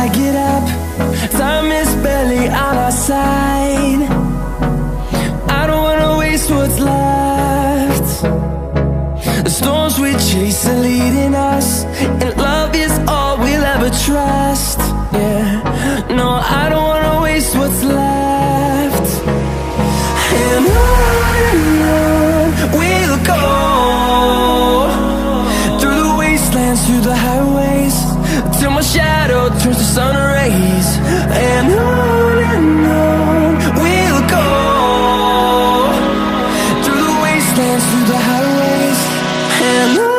I get up. Time is barely on our side. I don't wanna waste what's left. The storms we chase are leading us, and love is all we'll ever trust. Yeah, no, I don't wanna waste what's left. And on we'll go, through the wastelands, through the highways, till my shadow turns to sun rays. And on we'll go, through the wastelands, through the highways, and on.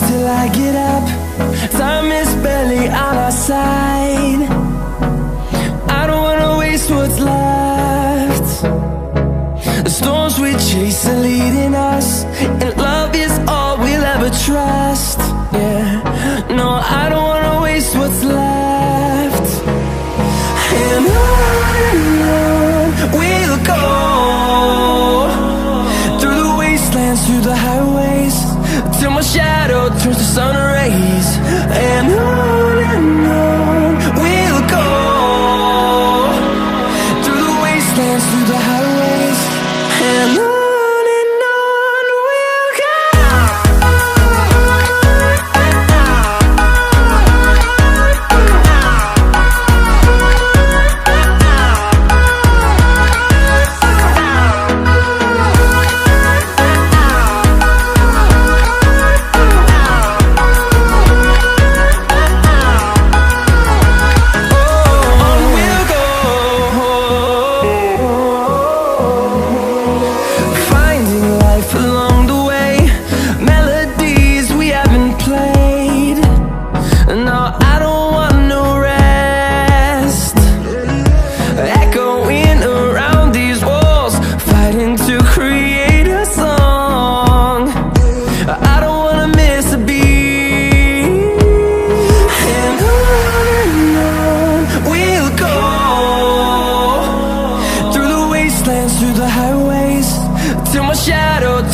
Till I get up, time is barely on our side. I don't wanna waste what's left. The storms we chase are leading us, and love is all we'll ever trust. Yeah, no, I don't wanna waste what's left. And on we'll go, through the wastelands, through the highways, till my shadow turns to sun rays. And on we'll go, through the wastelands, through the highways, and on.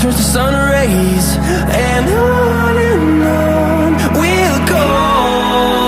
turns to sun rays, and on we'll go.